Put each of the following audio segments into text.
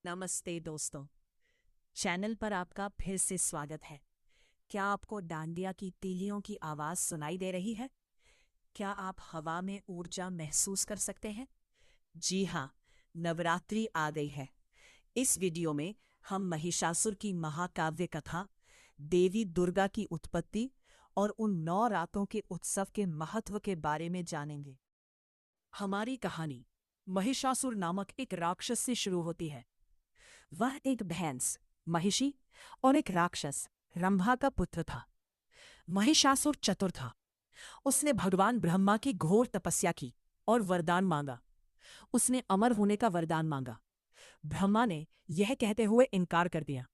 नमस्ते दोस्तों। चैनल पर आपका फिर से स्वागत है। क्या आपको डांडिया की तीलियों की आवाज सुनाई दे रही है? क्या आप हवा में ऊर्जा महसूस कर सकते हैं? जी हाँ, नवरात्रि आ गई है। इस वीडियो में हम महिषासुर की महाकाव्य कथा, देवी दुर्गा की उत्पत्ति और उन 9 रातों के उत्सव के महत्व के बारे में जानेंगे। हमारी कहानी महिषासुर नामक एक राक्षस से शुरू होती है। वह एक भैंस महिषी और एक राक्षस रंभा का पुत्र था। महिषासुर चतुर था। उसने भगवान ब्रह्मा की घोर तपस्या की और वरदान मांगा। उसने अमर होने का वरदान मांगा। ब्रह्मा ने यह कहते हुए इनकार कर दिया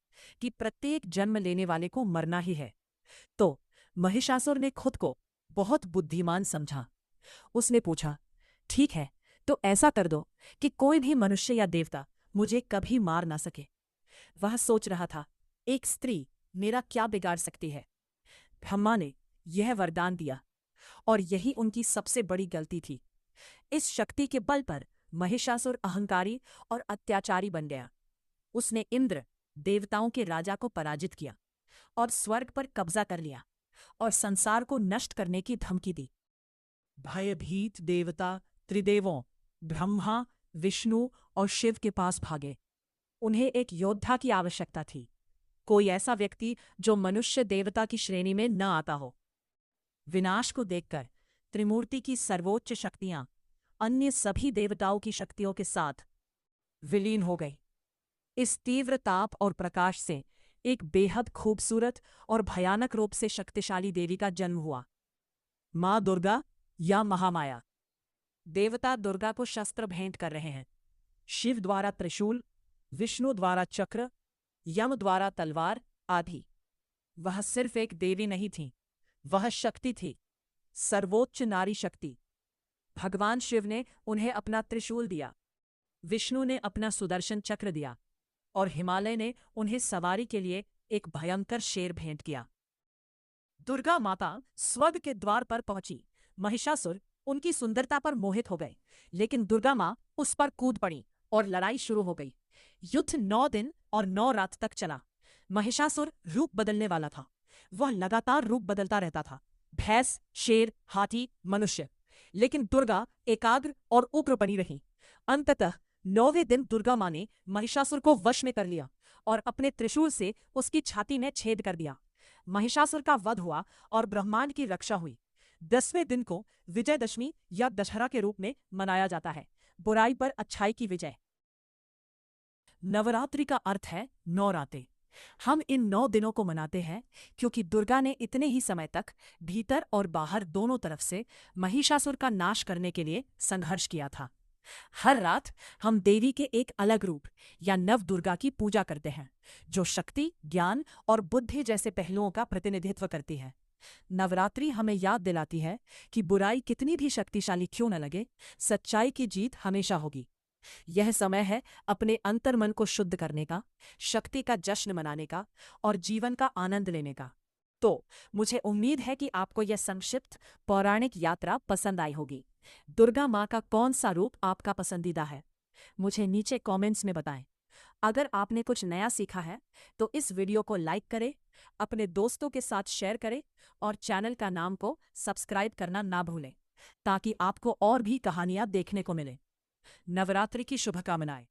कि प्रत्येक जन्म लेने वाले को मरना ही है। तो महिषासुर ने खुद को बहुत बुद्धिमान समझा। उसने पूछा, ठीक है, तो ऐसा कर दो कि कोई भी मनुष्य या देवता मुझे कभी मार ना सके। वह सोच रहा था, एक स्त्री मेरा क्या बिगाड़ सकती है। ब्रह्मा ने यह वरदान दिया और यही उनकी सबसे बड़ी गलती थी। इस शक्ति के बल पर महिषासुर अहंकारी और अत्याचारी बन गया। उसने इंद्र देवताओं के राजा को पराजित किया और स्वर्ग पर कब्जा कर लिया और संसार को नष्ट करने की धमकी दी। भयभीत देवता त्रिदेवों ब्रह्मा, विष्णु और शिव के पास भागे। उन्हें एक योद्धा की आवश्यकता थी, कोई ऐसा व्यक्ति जो मनुष्य देवता की श्रेणी में न आता हो। विनाश को देखकर त्रिमूर्ति की सर्वोच्च शक्तियां अन्य सभी देवताओं की शक्तियों के साथ विलीन हो गई। इस तीव्र ताप और प्रकाश से एक बेहद खूबसूरत और भयानक रूप से शक्तिशाली देवी का जन्म हुआ, मां दुर्गा या महामाया। देवता दुर्गा को शस्त्र भेंट कर रहे हैं। शिव द्वारा त्रिशूल, विष्णु द्वारा चक्र, यम द्वारा तलवार आदि। वह सिर्फ एक देवी नहीं थी, वह शक्ति थी, सर्वोच्च नारी शक्ति। भगवान शिव ने उन्हें अपना त्रिशूल दिया, विष्णु ने अपना सुदर्शन चक्र दिया और हिमालय ने उन्हें सवारी के लिए एक भयंकर शेर भेंट किया। दुर्गा माता स्वर्ग के द्वार पर पहुंची। महिषासुर उनकी सुंदरता पर मोहित हो गए, लेकिन दुर्गा मां उस पर कूद पड़ी और लड़ाई शुरू हो गई। युद्ध 9 दिन और 9 रात तक चला। महिषासुर रूप बदलने वाला था। वह लगातार रूप बदलता रहता था, भैंस, शेर, हाथी, मनुष्य। लेकिन दुर्गा एकाग्र और उग्र बनी रही। अंततः 9वें दिन दुर्गा मां ने महिषासुर को वश में कर लिया और अपने त्रिशूल से उसकी छाती में छेद कर दिया। महिषासुर का वध हुआ और ब्रह्मांड की रक्षा हुई। 10वें दिन को विजयदशमी या दशहरा के रूप में मनाया जाता है, बुराई पर अच्छाई की विजय। नवरात्रि का अर्थ है 9 रातें। हम इन 9 दिनों को मनाते हैं क्योंकि दुर्गा ने इतने ही समय तक भीतर और बाहर दोनों तरफ से महिषासुर का नाश करने के लिए संघर्ष किया था। हर रात हम देवी के एक अलग रूप या नव दुर्गा की पूजा करते हैं, जो शक्ति, ज्ञान और बुद्धि जैसे पहलुओं का प्रतिनिधित्व करती है। नवरात्रि हमें याद दिलाती है कि बुराई कितनी भी शक्तिशाली क्यों न लगे, सच्चाई की जीत हमेशा होगी। यह समय है अपने अंतर्मन को शुद्ध करने का, शक्ति का जश्न मनाने का और जीवन का आनंद लेने का। तो मुझे उम्मीद है कि आपको यह संक्षिप्त पौराणिक यात्रा पसंद आई होगी। दुर्गा माँ का कौन सा रूप आपका पसंदीदा है? मुझे नीचे कमेंट्स में बताएं। अगर आपने कुछ नया सीखा है तो इस वीडियो को लाइक करें, अपने दोस्तों के साथ शेयर करें और चैनल का नाम को सब्सक्राइब करना ना भूलें, ताकि आपको और भी कहानियां देखने को मिलें। नवरात्रि की शुभकामनाएं।